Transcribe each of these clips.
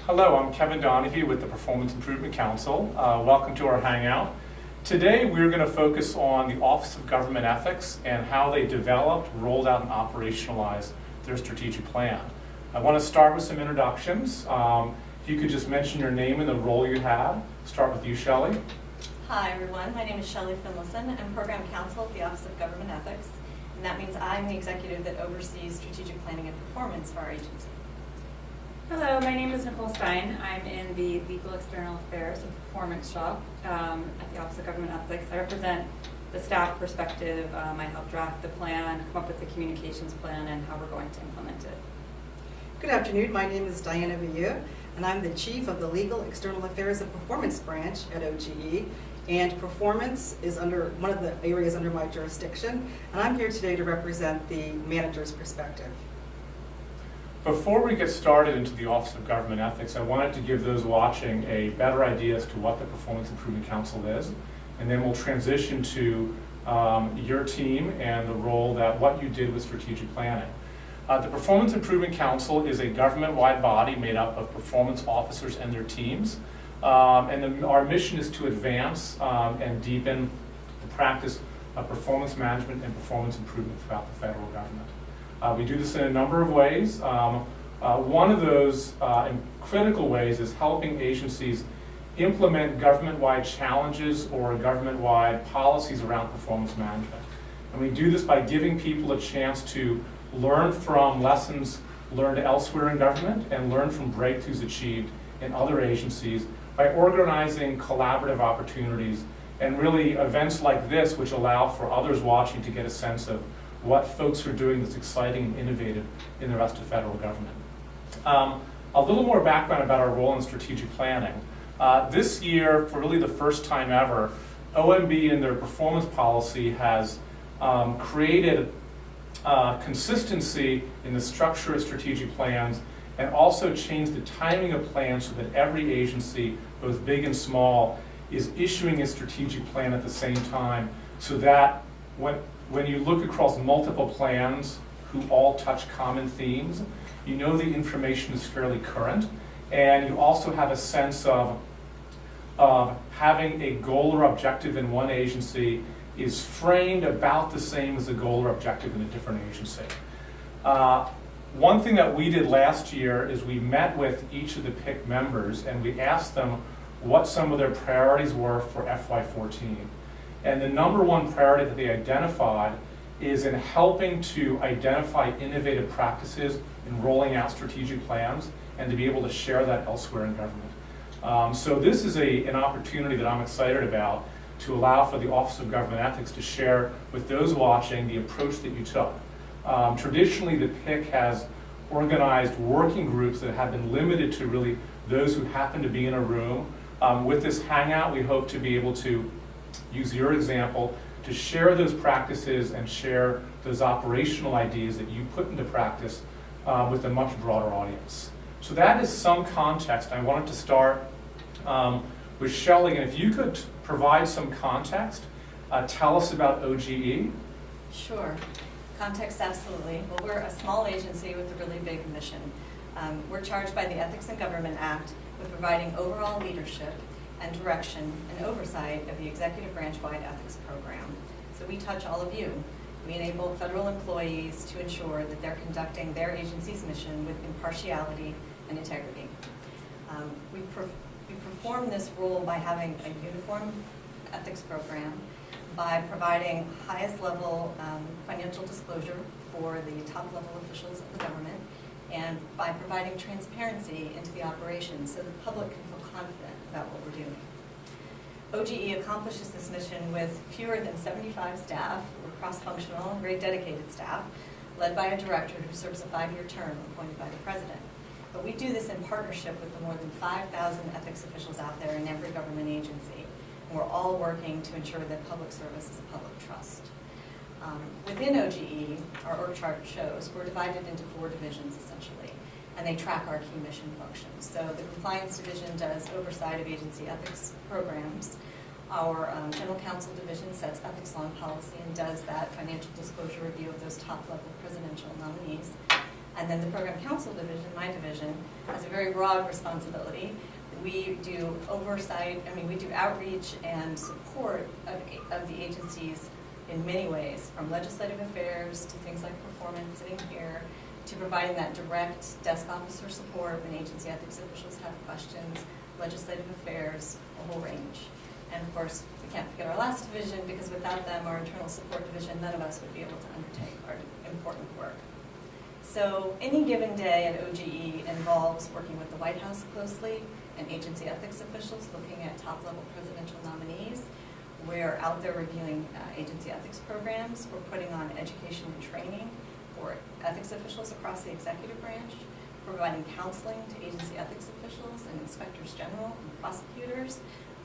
Hello, I'm Kevin Donahue with the Performance Improvement Council. Welcome to our Hangout. Today we're going to focus on the Office of Government Ethics and how they developed, rolled out, and operationalized their strategic plan. I want to start with some introductions. If you could just mention your name and the role you have. Start with you, Shelley. Hi everyone, my name is Shelley Finlayson. I'm Program Counsel at the Office of Government Ethics, and that means I'm the executive that oversees strategic planning and performance for our agency. Hello, my name is Nicole Stein. I'm in the Legal External Affairs and Performance Shop at the Office of Government Ethics. I represent the staff perspective. I help draft the plan, come up with the communications plan, and how we're going to implement it. Good afternoon, my name is Diana Vieux, and I'm the Chief of the Legal External Affairs and Performance Branch at OGE. And performance is one of the areas under my jurisdiction, and I'm here today to represent the manager's perspective. Before we get started into the Office of Government Ethics, I wanted to give those watching a better idea as to what the Performance Improvement Council is, and then we'll transition to your team and the role that what you did with strategic planning. The Performance Improvement Council is a government-wide body made up of performance officers and their teams, our mission is to advance and deepen the practice of performance management and performance improvement throughout the federal government. We do this in a number of ways. One of those critical ways is helping agencies implement government-wide challenges or government-wide policies around performance management. And we do this by giving people a chance to learn from lessons learned elsewhere in government and learn from breakthroughs achieved in other agencies by organizing collaborative opportunities and really events like this, which allow for others watching to get a sense of what folks are doing that's exciting and innovative in the rest of federal government. A little more background about our role in strategic planning. This year, for really the first time ever, OMB in their performance policy has created consistency in the structure of strategic plans and also changed the timing of plans so that every agency, both big and small, is issuing a strategic plan at the same time so that when you look across multiple plans who all touch common themes, you know the information is fairly current, and you also have a sense of having a goal or objective in one agency is framed about the same as a goal or objective in a different agency. One thing that we did last year is we met with each of the PIC members and we asked them what some of their priorities were for FY14. And the number one priority that they identified is in helping to identify innovative practices in rolling out strategic plans and to be able to share that elsewhere in government. So this is an opportunity that I'm excited about to allow for the Office of Government Ethics to share with those watching the approach that you took. Traditionally, the PIC has organized working groups that have been limited to really those who happen to be in a room. With this Hangout, we hope to be able to use your example to share those practices and share those operational ideas that you put into practice with a much broader audience. So that is some context. I wanted to start with Shelley, and if you could provide some context, tell us about OGE. Sure. Context, absolutely. Well, we're a small agency with a really big mission. We're charged by the Ethics in Government Act with providing overall leadership and direction and oversight of the executive branch-wide ethics program. So we touch all of you. We enable federal employees to ensure that they're conducting their agency's mission with impartiality and integrity. We perform this role by having a uniform ethics program, by providing highest level financial disclosure for the top level officials of the government, and by providing transparency into the operations so the public can feel confident about what we're doing. OGE accomplishes this mission with fewer than 75 staff. We're cross-functional and very dedicated staff, led by a director who serves a 5-year term appointed by the president. But we do this in partnership with the more than 5,000 ethics officials out there in every government agency. And we're all working to ensure that public service is a public trust. Within OGE, our org chart shows, we're divided into 4 divisions essentially, and they track our key mission functions. So the compliance division does oversight of agency ethics programs. Our general counsel division sets ethics law and policy and does that financial disclosure review of those top level presidential nominees. And then the Program Council Division, my division, has a very broad responsibility. We do oversight, we do outreach and support of the agencies in many ways, from legislative affairs to things like performance, sitting here, to providing that direct desk officer support when agency ethics officials have questions, legislative affairs, a whole range. And of course, we can't forget our last division, because without them, our internal support division, none of us would be able to undertake our important work. So any given day at OGE involves working with the White House closely and agency ethics officials looking at top-level presidential nominees. We're out there reviewing agency ethics programs. We're putting on education and training for ethics officials across the executive branch, providing counseling to agency ethics officials and inspectors general and prosecutors.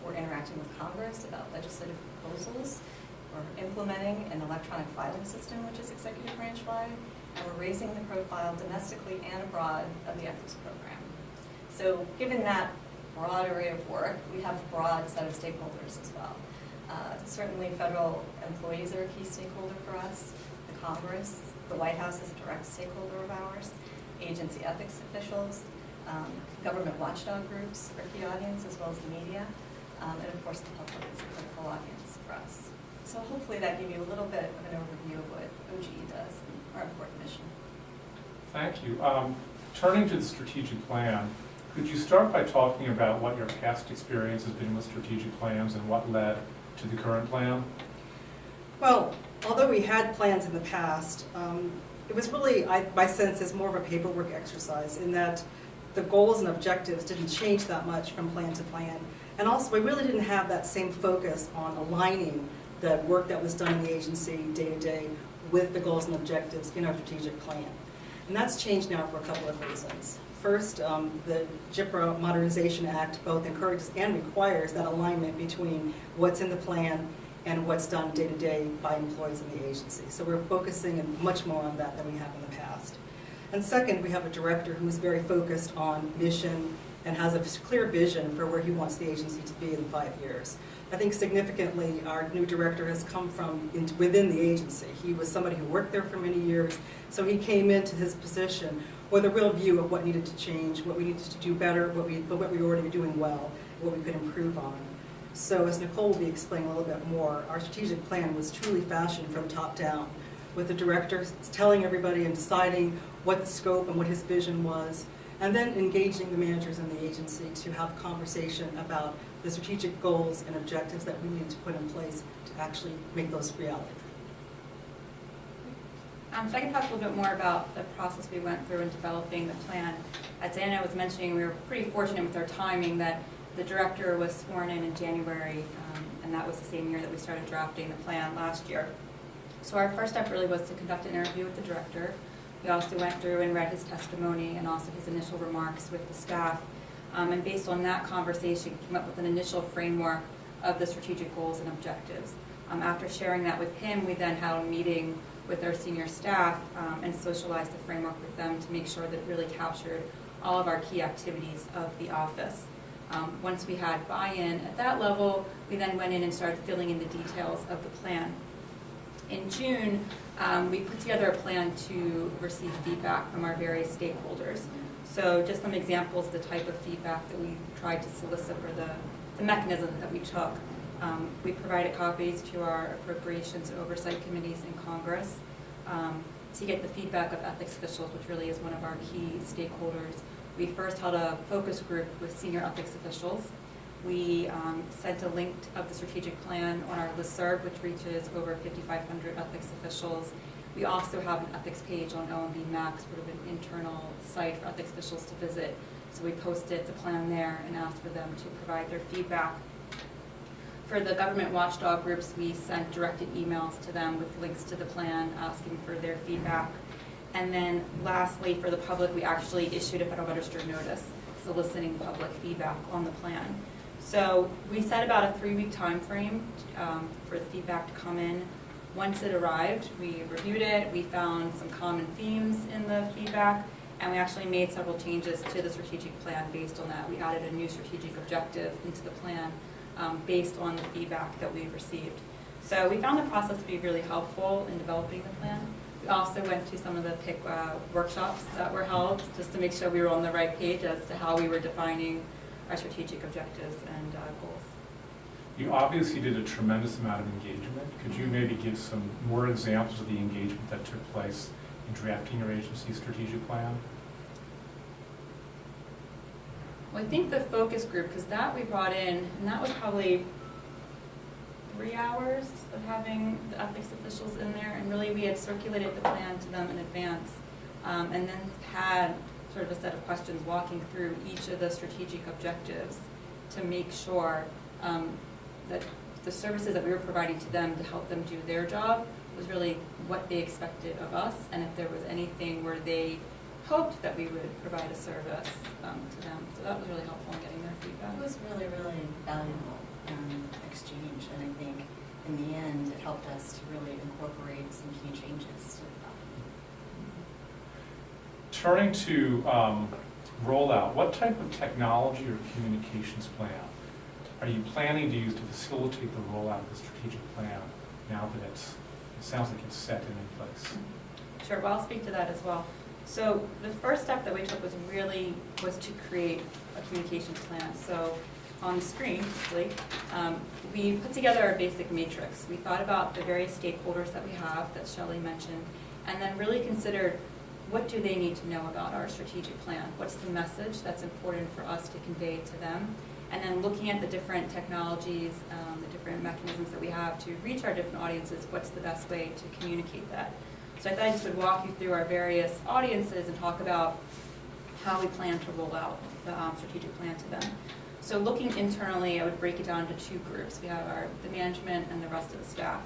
We're interacting with Congress about legislative proposals. We're implementing an electronic filing system, which is executive branch-wide, and we're raising the profile domestically and abroad of the ethics program. So given that broad area of work, we have a broad set of stakeholders as well. Certainly federal employees are a key stakeholder for us, the Congress, the White House is a direct stakeholder of ours, agency ethics officials, government watchdog groups are key audience, as well as the media, and of course the public is a critical audience for us. So hopefully that gave you a little bit of an overview of what OGE does and our important mission. Thank you. Turning to the strategic plan, could you start by talking about what your past experience has been with strategic plans and what led to the current plan? Well, although we had plans in the past, it was really, my sense is more of a paperwork exercise in that the goals and objectives didn't change that much from plan to plan. And also, we really didn't have that same focus on aligning the work that was done in the agency day to day with the goals and objectives in our strategic plan. And that's changed now for a couple of reasons. First, the GIPRA Modernization Act both encourages and requires that alignment between what's in the plan and what's done day to day by employees in the agency. So we're focusing much more on that than we have in the past. And second, we have a director who is very focused on mission and has a clear vision for where he wants the agency to be in 5 years. I think significantly, our new director has come from within the agency. He was somebody who worked there for many years, so he came into his position with a real view of what needed to change, what we needed to do better, what we were already doing well, what we could improve on. So as Nicole will be explaining a little bit more, our strategic plan was truly fashioned from top down, with the director telling everybody and deciding what the scope and what his vision was, and then engaging the managers in the agency to have conversation about the strategic goals and objectives that we need to put in place to actually make those reality. So I can talk a little bit more about the process we went through in developing the plan. As Anna was mentioning, we were pretty fortunate with our timing that the director was sworn in January, and that was the same year that we started drafting the plan last year. So our first step really was to conduct an interview with the director. We also went through and read his testimony and also his initial remarks with the staff. And based on that conversation, came up with an initial framework of the strategic goals and objectives. After sharing that with him, we then had a meeting with our senior staff and socialized the framework with them to make sure that it really captured all of our key activities of the office. Once we had buy-in at that level, we then went in and started filling in the details of the plan. In June, we put together a plan to receive feedback from our various stakeholders. So just some examples of the type of feedback that we tried to solicit, or the mechanism that we took. We provided copies to our appropriations and oversight committees in Congress to get the feedback of ethics officials, which really is one of our key stakeholders. We first held a focus group with senior ethics officials. We sent a link of the strategic plan on our listserv, which reaches over 5,500 ethics officials. We also have an ethics page on OMB Max, sort of an internal site for ethics officials to visit. So we posted the plan there and asked for them to provide their feedback. For the government watchdog groups, we sent directed emails to them with links to the plan, asking for their feedback. And then lastly, for the public, we actually issued a federal register notice soliciting public feedback on the plan. So we set about a 3-week time frame for the feedback to come in. Once it arrived, we reviewed it, we found some common themes in the feedback, and we actually made several changes to the strategic plan based on that. We added a new strategic objective into the plan based on the feedback that we received. So we found the process to be really helpful in developing the plan. We also went to some of the PIC workshops that were held, just to make sure we were on the right page as to how we were defining our strategic objectives and goals. You obviously did a tremendous amount of engagement. Could you maybe give some more examples of the engagement that took place in drafting your agency's strategic plan? Well, I think the focus group, because that we brought in, and that was probably 3 hours of having the ethics officials in there, and really we had circulated the plan to them in advance, and then had sort of a set of questions walking through each of the strategic objectives to make sure that the services that we were providing to them to help them do their job was really what they expected of us, and if there was anything where they hoped that we would provide a service to them. So that was really helpful in getting their feedback. It was really, really valuable exchange, and I think in the end, it helped us to really incorporate some key changes to the plan. Turning to rollout, what type of technology or communications plan are you planning to use to facilitate the rollout of the strategic plan now that it sounds like it's set and in place? Sure, well, I'll speak to that as well. So the first step that we took was to create a communications plan. So on the screen, we put together our basic matrix. We thought about the various stakeholders that we have, that Shelley mentioned, and then really considered what do they need to know about our strategic plan? What's the message that's important for us to convey to them? And then looking at the different technologies, the different mechanisms that we have to reach our different audiences, what's the best way to communicate that? So I thought I just would walk you through our various audiences and talk about how we plan to roll out the strategic plan to them. So looking internally, I would break it down into two groups. We have the management and the rest of the staff.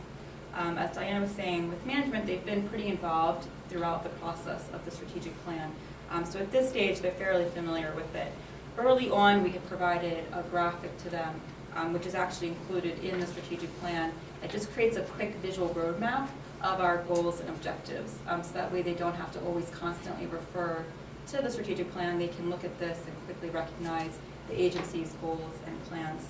As Diana was saying, with management, they've been pretty involved throughout the process of the strategic plan. So at this stage, they're fairly familiar with it. Early on, we had provided a graphic to them, which is actually included in the strategic plan. It just creates a quick visual roadmap of our goals and objectives. So that way they don't have to always constantly refer to the strategic plan. They can look at this and quickly recognize the agency's goals and plans.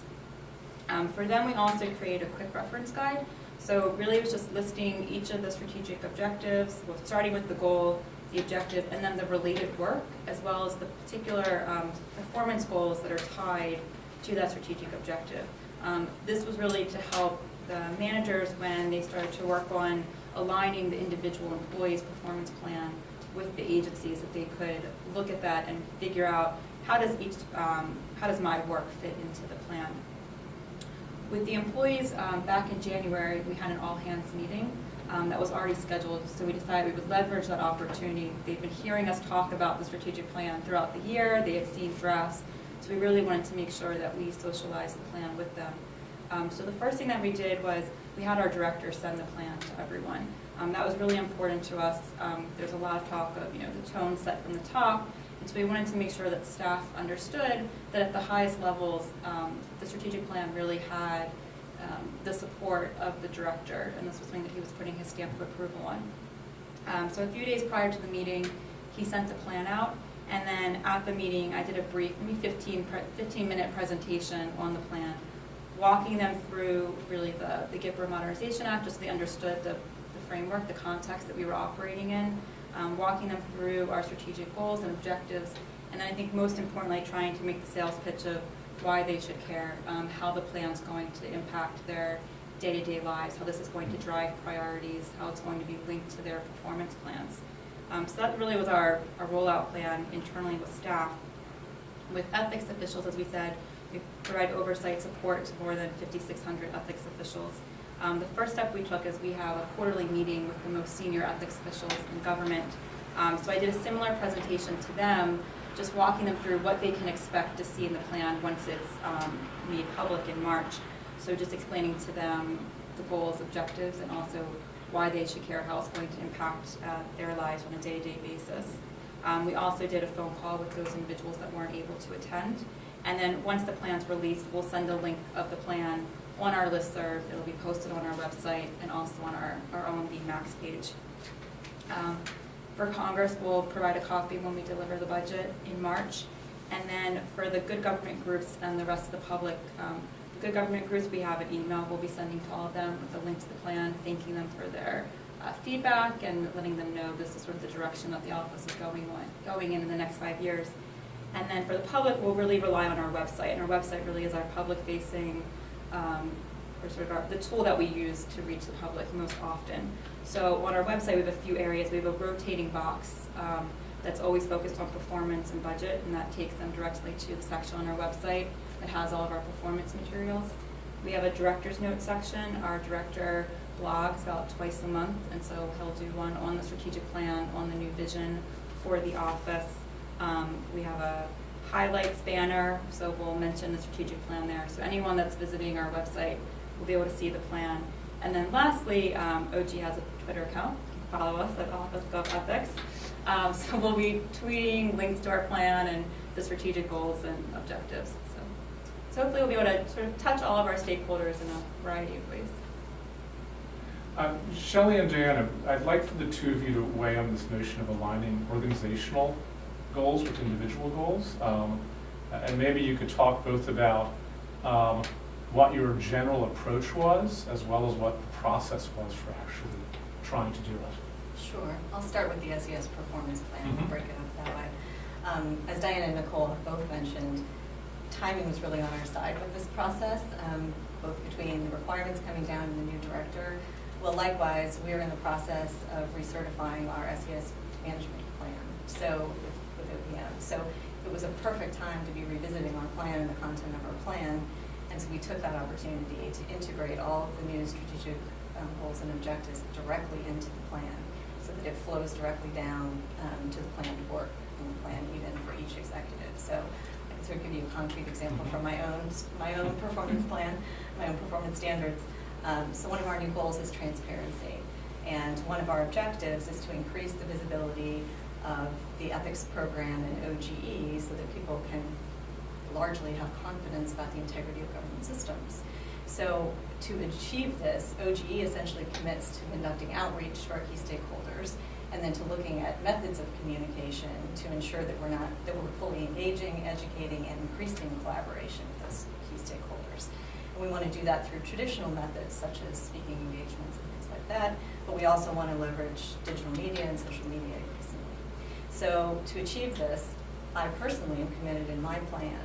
For them, we also create a quick reference guide. So really it was just listing each of the strategic objectives, starting with the goal, the objective, and then the related work, as well as the particular performance goals that are tied to that strategic objective. This was really to help the managers when they started to work on aligning the individual employees' performance plan with the agencies, that they could look at that and figure out how does my work fit into the plan. With the employees, back in January, we had an all-hands meeting that was already scheduled, so we decided we would leverage that opportunity. They've been hearing us talk about the strategic plan throughout the year. They had seen drafts, so we really wanted to make sure that we socialized the plan with them. So the first thing that we did was we had our director send the plan to everyone. That was really important to us. There's a lot of talk of the tone set from the top, and so we wanted to make sure that staff understood that at the highest levels, the strategic plan really had the support of the director, and this was something that he was putting his stamp of approval on. So a few days prior to the meeting, he sent the plan out, and then at the meeting, I did a brief, maybe 15-minute presentation on the plan, walking them through really the GIPRA Modernization Act, just so they understood the framework, the context that we were operating in, walking them through our strategic goals and objectives, and then I think most importantly, trying to make the sales pitch of why they should care, how the plan's going to impact their day-to-day lives, how this is going to drive priorities, how it's going to be linked to their performance plans. So that really was our rollout plan internally with staff. With ethics officials, as we said, we provide oversight support to more than 5,600 ethics officials. The first step we took is we have a quarterly meeting with the most senior ethics officials in government. So I did a similar presentation to them, just walking them through what they can expect to see in the plan once it's made public in March. So just explaining to them the goals, objectives, and also why they should care, how it's going to impact their lives on a day-to-day basis. We also did a phone call with those individuals that weren't able to attend. And then once the plan's released, we'll send a link of the plan on our listserv. It'll be posted on our website and also on our own BMAX page. For Congress, we'll provide a copy when we deliver the budget in March. And then for the good government groups and the rest of the public, the good government groups, we have an email we'll be sending to all of them with a link to the plan, thanking them for their feedback and letting them know this is sort of the direction that the office is going in the next 5 years. And then for the public, we'll really rely on our website, and our website really is our public-facing, or sort of the tool that we use to reach the public most often. So on our website, we have a few areas. We have a rotating box that's always focused on performance and budget, and that takes them directly to the section on our website that has all of our performance materials. We have a director's note section. Our director blogs about twice a month, and so he'll do one on the strategic plan, on the new vision for the office. We have a highlights banner, so we'll mention the strategic plan there. So anyone that's visiting our website will be able to see the plan. And then lastly, OG has a Twitter account. You can follow us at Office Gov Ethics. So we'll be tweeting links to our plan and the strategic goals and objectives. So hopefully we'll be able to sort of touch all of our stakeholders in a variety of ways. Shelley and Diana, I'd like for the two of you to weigh on this notion of aligning organizational goals with individual goals. And maybe you could talk both about what your general approach was, as well as what the process was for actually trying to do it. Sure. I'll start with the SES performance plan. Mhm. We'll break it up that way. As Diana and Nicole have both mentioned, timing was really on our side with this process, both between the requirements coming down and the new director. Well, likewise, we're in the process of recertifying our SES management plan, so with OPM. So it was a perfect time to be revisiting our plan and the content of our plan, and so we took that opportunity to integrate all of the new strategic goals and objectives directly into the plan, so that it flows directly down to the planned work in the plan, even for each executive. So I can sort of give you a concrete example from my own performance plan, my own performance standards. So one of our new goals is transparency, and one of our objectives is to increase the visibility of the ethics program in OGE so that people can largely have confidence about the integrity of government systems. So to achieve this, OGE essentially commits to conducting outreach to our key stakeholders, and then to looking at methods of communication to ensure that we're fully engaging, educating, and increasing collaboration with those key stakeholders. And we want to do that through traditional methods such as speaking engagements and things like that, but we also want to leverage digital media and social media increasingly. So to achieve this, I personally am committed in my plan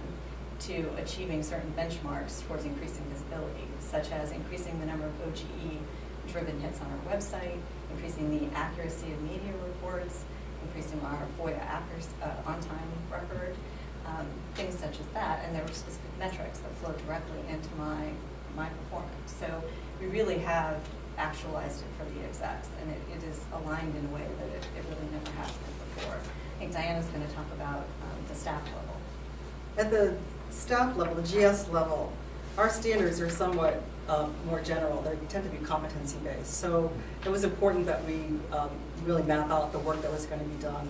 to achieving certain benchmarks towards increasing visibility, such as increasing the number of OGE-driven hits on our website, increasing the accuracy of media reports, increasing our FOIA on-time record, things such as that, and there were specific metrics that flow directly into my performance. So we really have actualized it for the execs, and it is aligned in a way that it really never has been before. I think Diana's going to talk about the staff level. At the staff level, the GS level, our standards are somewhat more general. They tend to be competency-based. So it was important that we really map out the work that was going to be done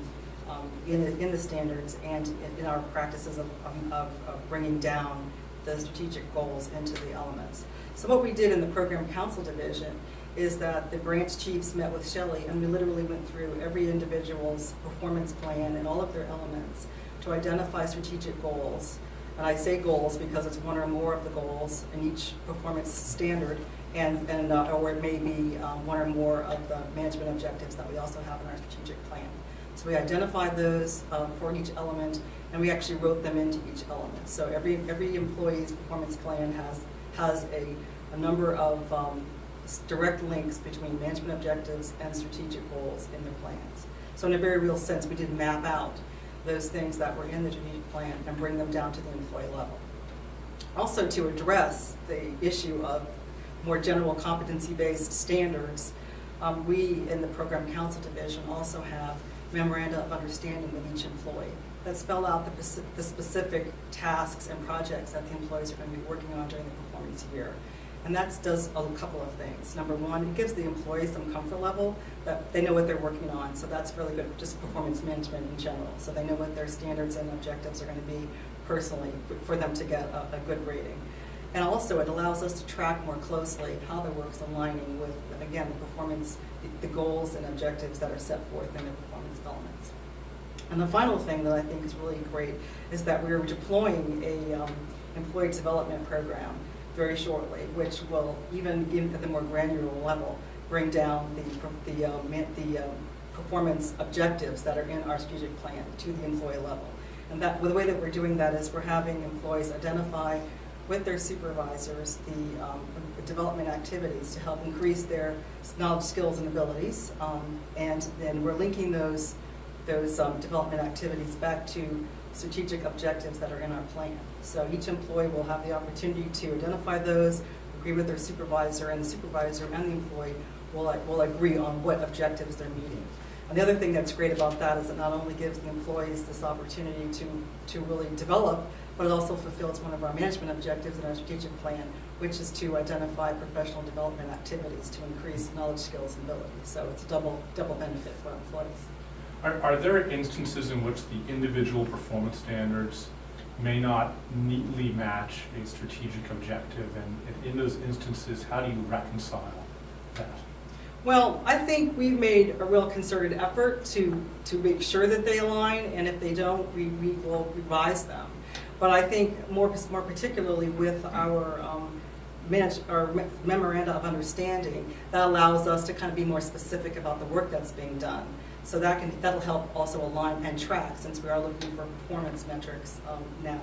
in the standards and in our practices of bringing down the strategic goals into the elements. So what we did in the program council division is that the branch chiefs met with Shelley, and we literally went through every individual's performance plan and all of their elements to identify strategic goals. And I say goals because it's one or more of the goals in each performance standard, or it may be one or more of the management objectives that we also have in our strategic plan. So we identified those for each element, and we actually wrote them into each element. So every employee's performance plan has a number of direct links between management objectives and strategic goals in their plans. So in a very real sense, we did map out those things that were in the strategic plan and bring them down to the employee level. Also, to address the issue of more general competency-based standards, we in the program council division also have memoranda of understanding with each employee that spell out the specific tasks and projects that the employees are going to be working on during the performance year. And that does a couple of things. Number one, it gives the employees some comfort level that they know what they're working on. So that's really good, just performance management in general. So they know what their standards and objectives are going to be personally for them to get a good rating. And also it allows us to track more closely how the work's aligning with, again, the performance, the goals and objectives that are set forth in the performance elements. And the final thing that I think is really great is that we're deploying a employee development program very shortly, which will, even at the more granular level, bring down the performance objectives that are in our strategic plan to the employee level. And that, the way that we're doing that is we're having employees identify with their supervisors the development activities to help increase their knowledge, skills, and abilities. And then we're linking those development activities back to strategic objectives that are in our plan. So each employee will have the opportunity to identify those, agree with their supervisor, and the supervisor and the employee will agree on what objectives they're meeting. And the other thing that's great about that is it not only gives the employees this opportunity to really develop, but it also fulfills one of our management objectives in our strategic plan, which is to identify professional development activities to increase knowledge, skills, and abilities. So it's a double benefit for our employees. Are there instances in which the individual performance standards may not neatly match a strategic objective, and in those instances, how do you reconcile that? Well, I think we've made a real concerted effort to make sure that they align, and if they don't, we will revise them. But I think more particularly with our memoranda of understanding, that allows us to kind of be more specific about the work that's being done. So that'll help also align and track, since we are looking for performance metrics now.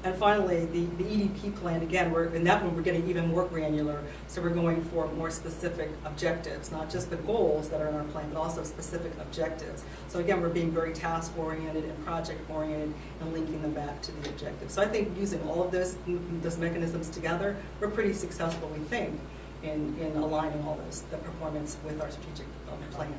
And finally, the EDP plan, again, in that one we're getting even more granular, so we're going for more specific objectives, not just the goals that are in our plan, but also specific objectives. So again, we're being very task-oriented and project-oriented and linking them back to the objectives. So I think using all of those mechanisms together, we're pretty successful, we think, in aligning all the performance with our strategic plan.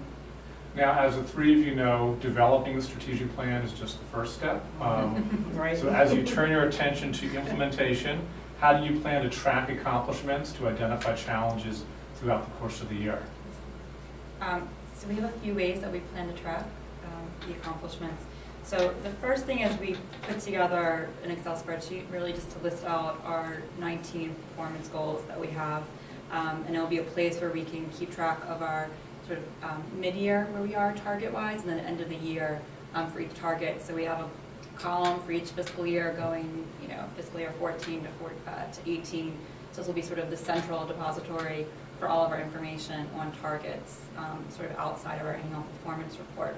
Now, as the three of you know, developing the strategic plan is just the first step. Right. So as you turn your attention to implementation, how do you plan to track accomplishments to identify challenges throughout the course of the year? So we have a few ways that we plan to track the accomplishments. So the first thing is we put together an Excel spreadsheet, really just to list out our 19 performance goals that we have. And it'll be a place where we can keep track of our sort of mid-year where we are target-wise, and then the end of the year for each target. So we have a column for each fiscal year going, fiscal year 14 to 18. So this will be sort of the central depository for all of our information on targets, sort of outside of our annual performance report.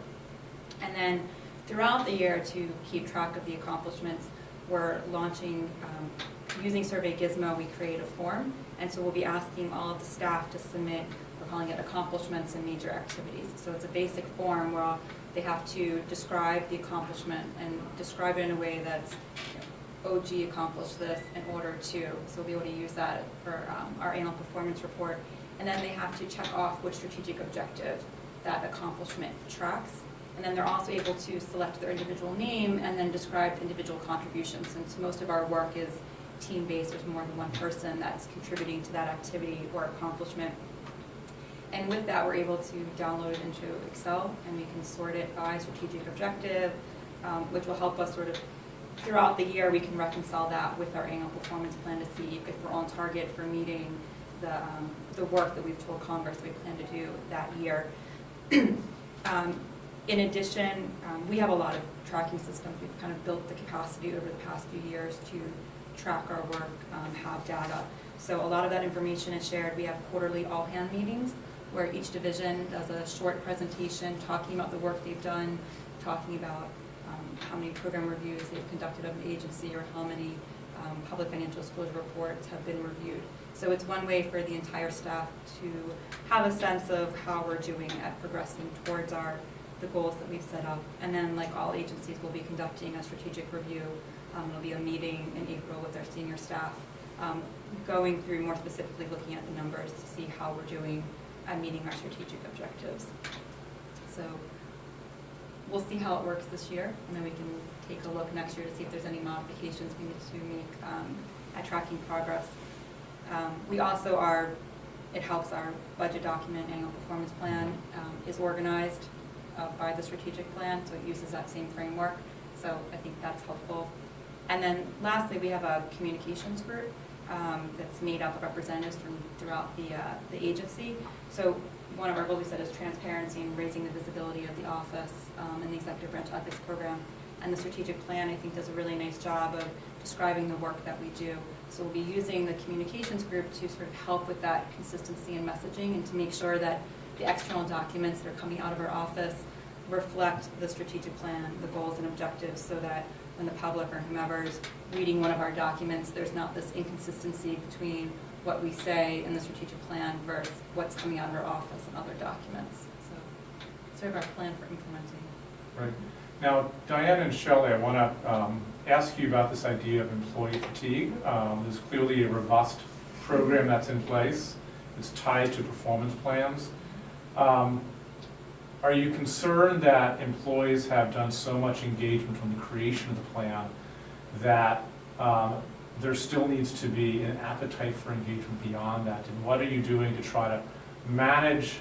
And then throughout the year, to keep track of the accomplishments, we're launching, using Survey Gizmo, we create a form. And so we'll be asking all of the staff to submit, we're calling it accomplishments and major activities. So it's a basic form where they have to describe the accomplishment and describe it in a way that's, OG accomplished this in order to. So we'll be able to use that for our annual performance report. And then they have to check off which strategic objective that accomplishment tracks. And then they're also able to select their individual name and then describe individual contributions. Since most of our work is team-based, there's more than one person that's contributing to that activity or accomplishment. And with that, we're able to download it into Excel, and we can sort it by strategic objective, which will help us sort of throughout the year. We can reconcile that with our annual performance plan to see if we're on target for meeting the work that we've told Congress we plan to do that year. In addition, we have a lot of tracking systems. We've kind of built the capacity over the past few years to track our work, have data. So a lot of that information is shared. We have quarterly all-hand meetings where each division does a short presentation talking about the work they've done, talking about how many program reviews they've conducted of an agency or how many public financial disclosure reports have been reviewed. So it's one way for the entire staff to have a sense of how we're doing at progressing towards the goals that we've set up. And then, like all agencies, we'll be conducting a strategic review. There'll be a meeting in April with our senior staff, going through more specifically looking at the numbers to see how we're doing at meeting our strategic objectives. So we'll see how it works this year, and then we can take a look next year to see if there's any modifications we need to make at tracking progress. We also it helps our budget document, annual performance plan is organized by the strategic plan, so it uses that same framework. So I think that's helpful. And then lastly, we have a communications group that's made up of representatives from throughout the agency. So one of our goals we said is transparency and raising the visibility of the office and the executive branch ethics program. And the strategic plan, I think, does a really nice job of describing the work that we do. So we'll be using the communications group to sort of help with that consistency in messaging and to make sure that the external documents that are coming out of our office reflect the strategic plan, the goals and objectives, so that when the public or whomever is reading one of our documents, there's not this inconsistency between what we say in the strategic plan versus what's coming out of our office and other documents. So sort of our plan for implementing. Right. Now, Diana and Shelley, I want to ask you about this idea of employee fatigue. There's clearly a robust program that's in place. It's tied to performance plans. Are you concerned that employees have done so much engagement from the creation of the plan that there still needs to be an appetite for engagement beyond that? And what are you doing to try to manage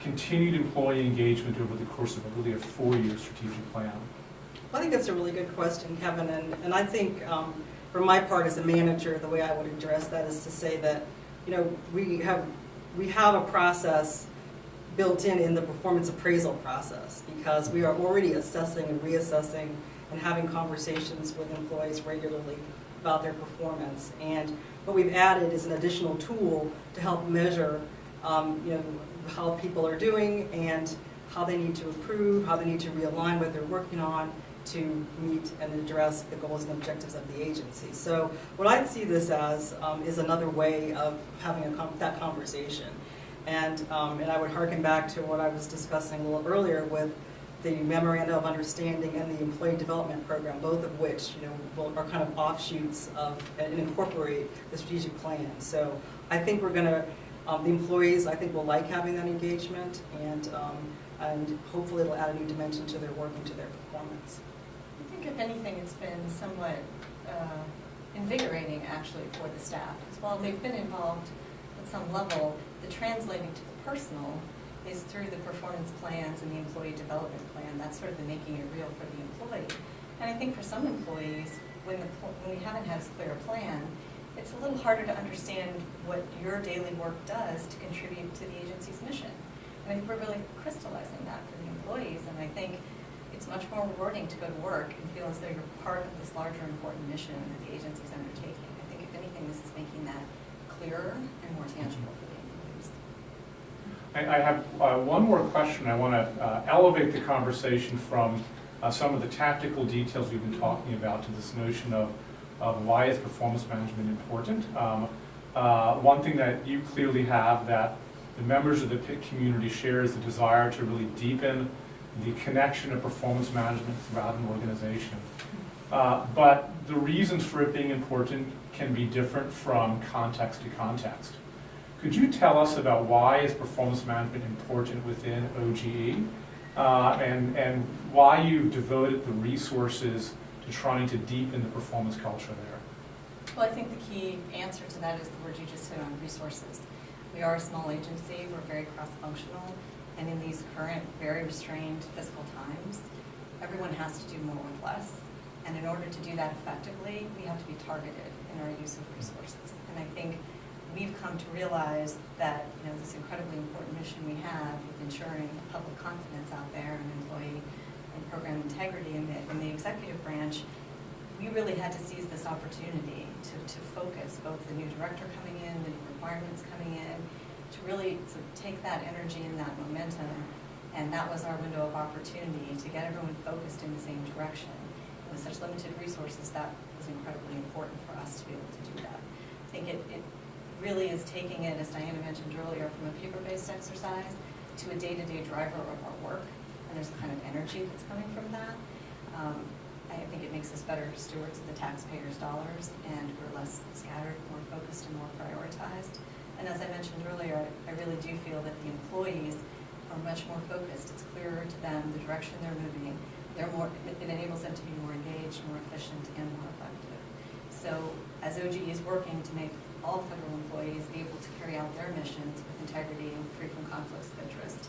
continued employee engagement over the course of really a 4-year strategic plan? I think that's a really good question, Kevin, and I think for my part as a manager, the way I would address that is to say that, you know, we have a process built in the performance appraisal process, because we are already assessing and reassessing and having conversations with employees regularly about their performance. And what we've added is an additional tool to help measure you know, how people are doing and how they need to improve, how they need to realign what they're working on to meet and address the goals and objectives of the agency. So what I see this as is another way of having that conversation. And I would harken back to what I was discussing a little earlier with the Memorandum of Understanding and the Employee Development Program, both of which, you know, are kind of offshoots of and incorporate the strategic plan. So I think we're going to, the employees, I think, will like having that engagement, and hopefully it'll add a new dimension to their work and to their performance. I think if anything, it's been somewhat invigorating actually for the staff, because while they've been involved at some level, the translating to the personal is through the performance plans and the employee development plan. That's sort of the making it real for the employee. And I think for some employees, when we haven't had as clear a plan, it's a little harder to understand what your daily work does to contribute to the agency's mission. And I think we're really crystallizing that for the employees, and I think it's much more rewarding to go to work and feel as though you're part of this larger important mission that the agency's undertaking. I think if anything, this is making that clearer and more tangible for the employees. I have one more question. I want to elevate the conversation from some of the tactical details we've been talking about to this notion of why is performance management important. One thing that you clearly have that the members of the PIC community share is the desire to really deepen the connection of performance management throughout an organization. But the reasons for it being important can be different from context to context. Could you tell us about why is performance management important within OGE and why you've devoted the resources to trying to deepen the performance culture there? Well, I think the key answer to that is the word you just said on resources. We are a small agency, we're very cross-functional, and in these current, very restrained fiscal times, everyone has to do more with less. And in order to do that effectively, we have to be targeted in our use of resources. And I think we've come to realize that, you know, this incredibly important mission we have with ensuring public confidence out there and employee and program integrity in the executive branch, we really had to seize this opportunity to focus both the new director coming in, the new requirements coming in, to really sort of take that energy and that momentum, and that was our window of opportunity to get everyone focused in the same direction. With such limited resources, that was incredibly important for us to be able to do that. I think it really is taking it, as Diana mentioned earlier, from a paper-based exercise to a day-to-day driver of our work, and there's a kind of energy that's coming from that. I think it makes us better stewards of the taxpayers' dollars, and we're less scattered, more focused, and more prioritized. And as I mentioned earlier, I really do feel that the employees are much more focused. It's clearer to them the direction they're moving. It enables them to be more engaged, more efficient, and more effective. So as OGE is working to make all federal employees able to carry out their missions with integrity and free from conflicts of interest,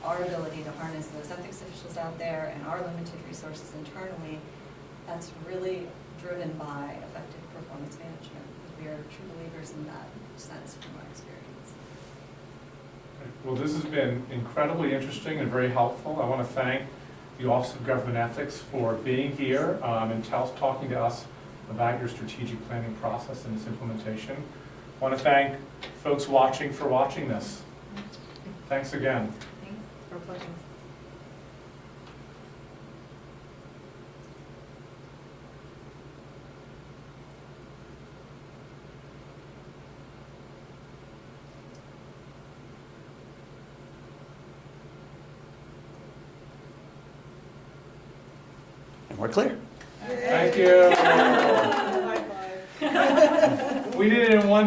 our ability to harness those ethics officials out there and our limited resources internally, that's really driven by effective performance management. We are true believers in that sense from our experience. Well, this has been incredibly interesting and very helpful. I want to thank the Office of Government Ethics for being here and talking to us about your strategic planning process and its implementation. I want to thank folks watching for watching this. Thanks again. Thanks. Our pleasure. And we're clear. Thank you. High five. We did it in one